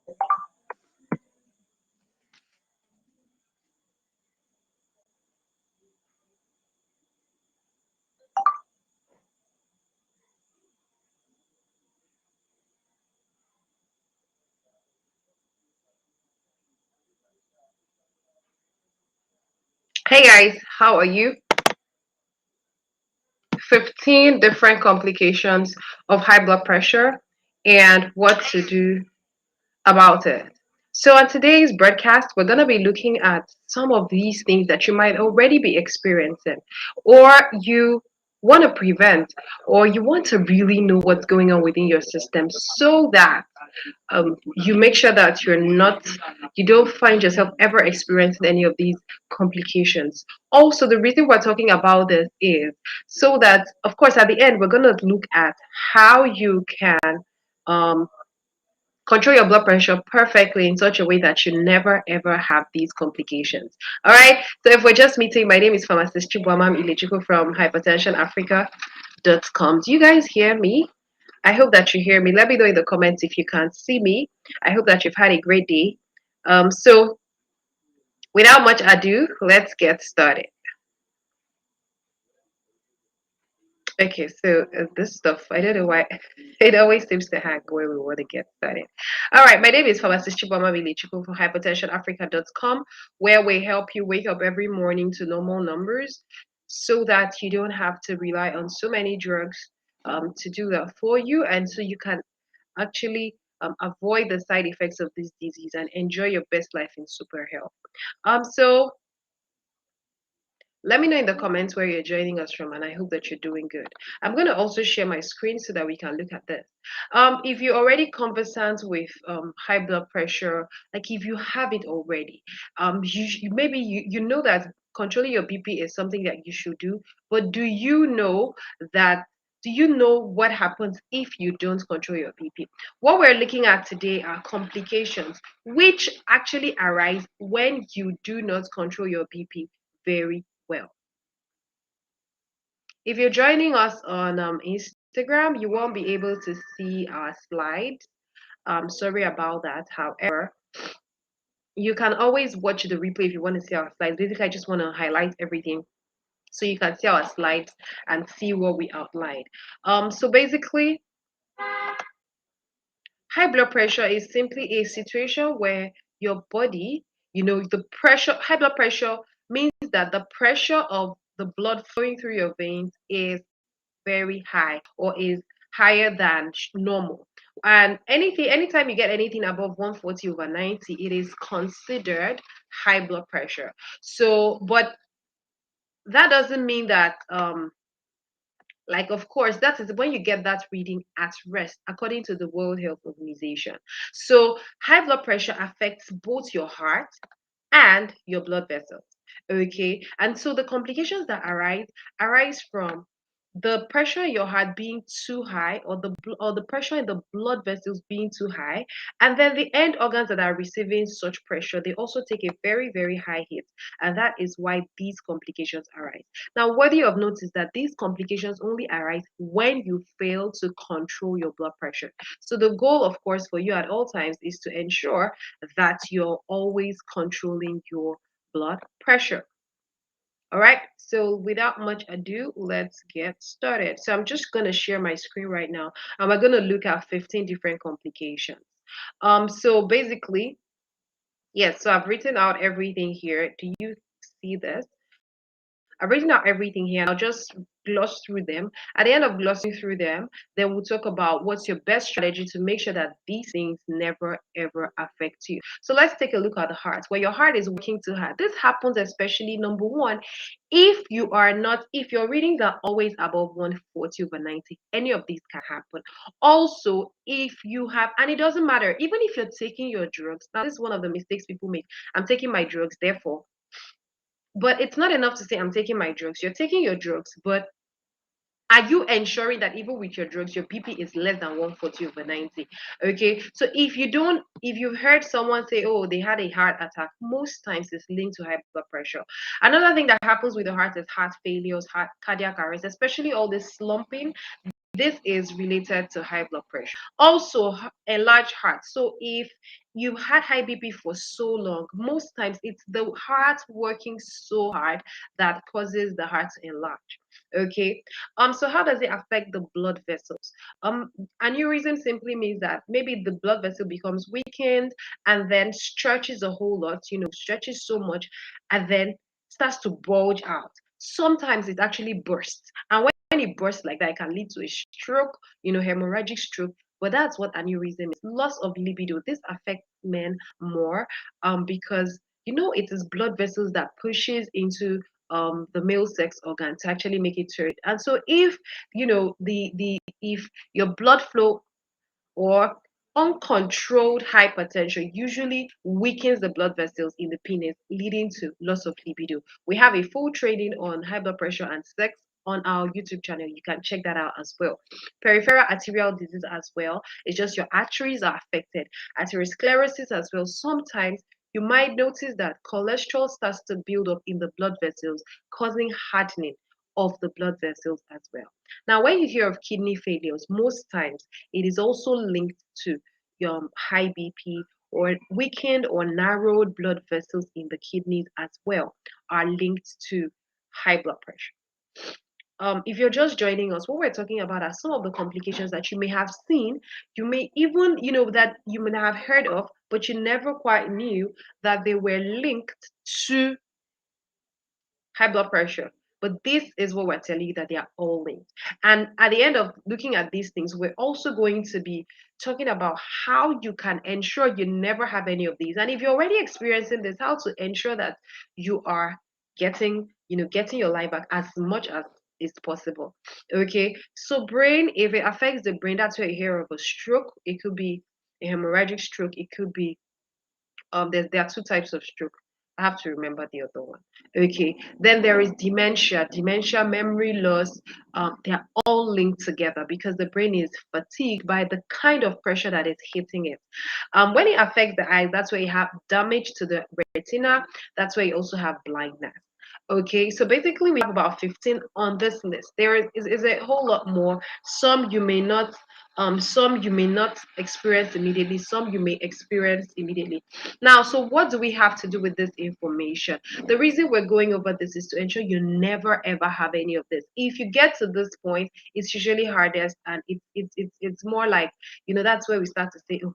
Hey guys, how are you? 15 different complications of high blood pressure and what to do about it. So, on today's broadcast, we're going to be looking at some of these things that you might already be experiencing, or you want to prevent, or you want to really know what's going on within your system so that you make sure that you don't find yourself ever experiencing any of these complications. Also, the reason we're talking about this is so that, of course, at the end, we're going to look at how you can um, control your blood pressure perfectly in such a way that you never ever have these complications. All right. So if we're just meeting, my name is Pharmacist Chibwamam Ilechiko from hypertensionafrica.com. Do you guys hear me? I hope that you hear me. Let me know in the comments if you can't see me. I hope that you've had a great day. So without much ado, let's get started. Okay, so this stuff, I don't know why it always seems to hang where we want to get started. All right, my name is Pharmacist Chiboma Milichiko from hypertensionafrica.com, where we help you wake up every morning to normal numbers so that you don't have to rely on so many drugs to do that for you, and so you can actually avoid the side effects of this disease and enjoy your best life in super health. So let me know in the comments where you're joining us from, and I hope that you're doing good. I'm going to also share my screen so that we can look at this. If you're already conversant with high blood pressure, like if you have it already, maybe you know that controlling your BP is something that you should do, but that? Do you know what happens if you don't control your BP? What we're looking at today are complications which actually arise when you do not control your BP very well. If you're joining us on Instagram, you won't be able to see our slides. Sorry about that. However, you can always watch the replay if you want to see our slides. Basically, I just want to highlight everything so you can see our slides and see what we outlined. So basically, high blood pressure is simply a situation where your body, the pressure, high blood pressure means that the pressure of the blood flowing through your veins is very high or is higher than normal. And anytime you get anything above 140/90, it is considered high blood pressure. So, but that doesn't mean that like, of course, that is when you get that reading at rest, according to the World Health Organization. So, high blood pressure affects both your heart and your blood vessels. Okay, and so the complications that arise from the pressure in your heart being too high, or the pressure in the blood vessels being too high, and then the end organs that are receiving such pressure, they also take a very very high hit, and that is why these complications arise. Now, worthy of note is that these complications only arise when you fail to control your blood pressure. So the goal, of course, for you at all times is to ensure that you're always controlling your blood pressure. All right, so without much ado, let's get started. So I'm just going to share my screen right now, and we're going to look at 15 different complications. So basically, yes, so I've written out everything here. Do you see this? I've written out everything here, and I'll just gloss through them. At the end of glossing through them, then we'll talk about what's your best strategy to make sure that these things never ever affect you. So let's take a look at the heart. Where your heart is working too hard. This happens especially, number one, if your readings are always above 140/90, any of these can happen. Also, if you have, and it doesn't matter, even if you're taking your drugs. Now, this is one of the mistakes people make. I'm taking my drugs, therefore. But it's not enough to say I'm taking my drugs. You're taking your drugs, but are you ensuring that even with your drugs, your BP is less than 140/90? Okay. So if you've heard someone say, oh, they had a heart attack, most times it's linked to high blood pressure. Another thing that happens with the heart is heart failures, cardiac arrest, especially all this slumping. This is related to high blood pressure. Also, a large heart. So if you've had high BP for so long, most times it's the heart working so hard that causes the heart to enlarge. Okay. So how does it affect the blood vessels? Aneurysm simply means that maybe the blood vessel becomes weakened and then stretches a whole lot, stretches so much, and then starts to bulge out. Sometimes it actually bursts. And when it bursts like that, it can lead to a stroke, hemorrhagic stroke. But that's what aneurysm is. Loss of libido. This affects men more because it is blood vessels that pushes into the male sex organ to actually make it turn. And so if if your blood flow or uncontrolled hypertension usually weakens the blood vessels in the penis, leading to loss of libido. We have a full training on high blood pressure and sex on our YouTube channel. You can check that out as well. Peripheral arterial disease as well. It's just your arteries are affected. Atherosclerosis as well. Sometimes you might notice that cholesterol starts to build up in the blood vessels, causing hardening of the blood vessels as well. Now, when you hear of kidney failures, most times it is also linked to your high BP or weakened or narrowed blood vessels in the kidneys as well are linked to high blood pressure. If you're just joining us, what we're talking about are some of the complications that you may have seen, you may even, that you may have heard of, but you never quite knew that they were linked to high blood pressure. But this is what we're telling you, that they are all linked. And at the end of looking at these things, we're also going to be talking about how you can ensure you never have any of these. And if you're already experiencing this, how to ensure that you are getting your life back as much as is possible. Okay. So brain, if it affects the brain, that's where you hear of a stroke. It could be a hemorrhagic stroke. It could be there are two types of stroke. I have to remember the other one. Okay. Then there is dementia, memory loss. They're all linked together because the brain is fatigued by the kind of pressure that is hitting it. When it affects the eyes, that's where you have damage to the retina. That's where you also have blindness. Okay, so basically we have about 15 on this list. There is a whole lot more. Some you may not experience immediately, some you may experience immediately. Now, so what do we have to do with this information? The reason we're going over this is to ensure you never ever have any of this. If you get to this point, it's usually hardest, and it's more like, that's where we start to say, oh,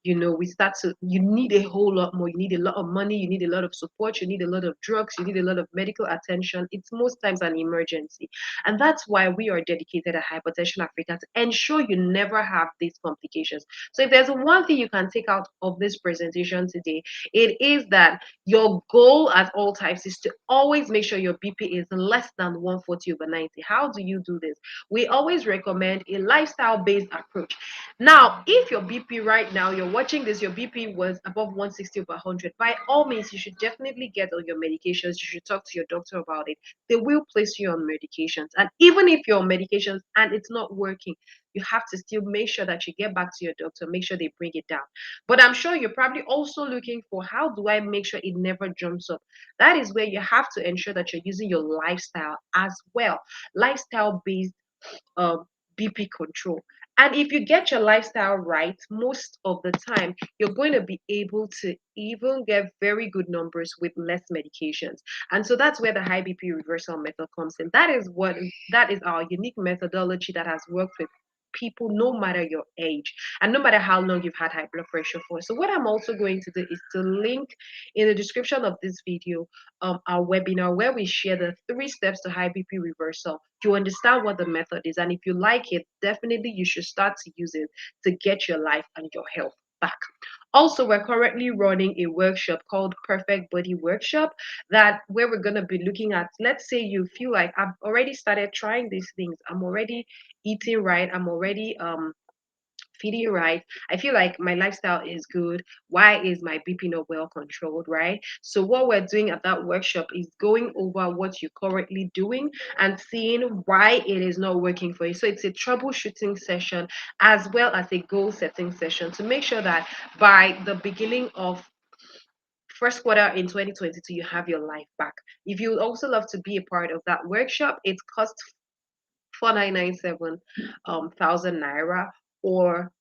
you need a whole lot more. You need a lot of money, you need a lot of support, you need a lot of drugs, you need a lot of medical attention. It's most times an emergency. And that's why we are dedicated at Hypertension Africa to ensure you never have these complications. So if there's one thing you can take out of this presentation today, it is that your goal at all times is to always make sure your BP is less than 140/90. How do you do this? We always recommend a lifestyle-based approach. Now, if your BP right now, you're watching this, your BP was above 160/100, by all means, you should definitely get on your medications. You should talk to your doctor about it. They will place you on medications. And even if you're on medications and it's not working, you have to still make sure that you get back to your doctor, make sure they bring it down. But I'm sure you're probably also looking for, how do I make sure it never jumps up? That is where you have to ensure that you're using your lifestyle as well. Lifestyle based um, BP control. And if you get your lifestyle right, most of the time, you're going to be able to even get very good numbers with less medications. And so that's where the high BP reversal method comes in. That is our unique methodology that has worked with people no matter your age and no matter how long you've had high blood pressure for. So what I'm also going to do is to link in the description of this video our webinar where we share the 3 steps to high BP reversal. You understand what the method is, and if you like it, definitely you should start to use it to get your life and your health back. Also, we're currently running a workshop called Perfect Body Workshop, that where we're going to be looking at, let's say you feel like, I've already started trying these things, I'm already eating right, I'm already feeding right, I feel like my lifestyle is good, why is my BP not well controlled, right? So what we're doing at that workshop is going over what you're currently doing and seeing why it is not working for you. So it's a troubleshooting session as well as a goal setting session to make sure that by the beginning of first quarter in 2022 you have your life back. If you would also love to be a part of that workshop, it costs 4997 thousand naira, or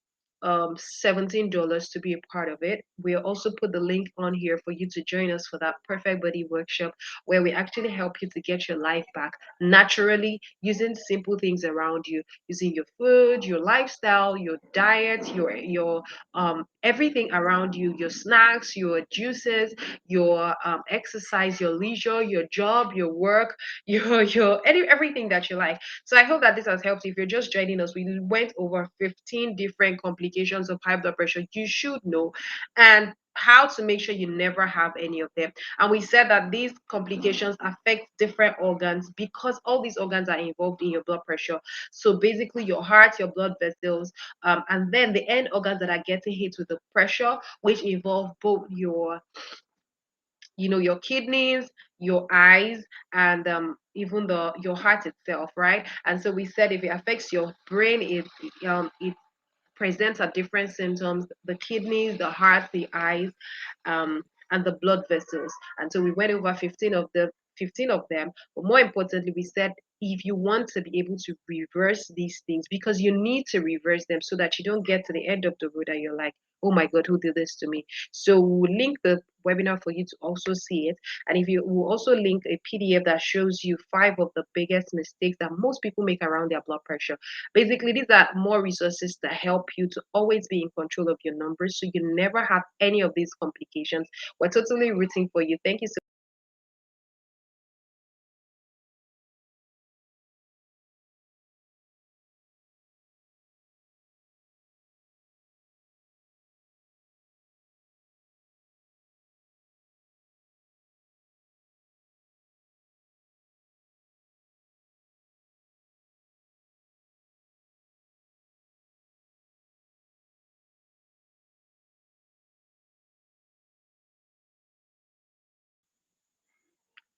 $17 to be a part of it. We'll also put the link on here for you to join us for that Perfect Body workshop, where we actually help you to get your life back naturally using simple things around you, using your food, your lifestyle, your diet, your everything around you, your snacks, your juices, your exercise, your leisure, your job, your work, everything that you like. So I hope that this has helped. If you're just joining us, we went over 15 different complications of high blood pressure you should know, and how to make sure you never have any of them. And we said that these complications affect different organs because all these organs are involved in your blood pressure. So basically, your heart, your blood vessels, and then the end organs that are getting hit with the pressure, which involve both your kidneys, your eyes, and even the your heart itself, right? And so we said if it affects your brain, it presents at different symptoms: the kidneys, the heart, the eyes, and the blood vessels. And so we went over 15 of them. But more importantly, we said if you want to be able to reverse these things, because you need to reverse them so that you don't get to the end of the road and you're like, oh my God, who did this to me? So we'll link the webinar for you to also see it. And if you will also link a PDF that shows you 5 of the biggest mistakes that most people make around their blood pressure. Basically, these are more resources to help you to always be in control of your numbers so you never have any of these complications. We're totally rooting for you. Thank you so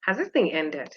Has this thing ended?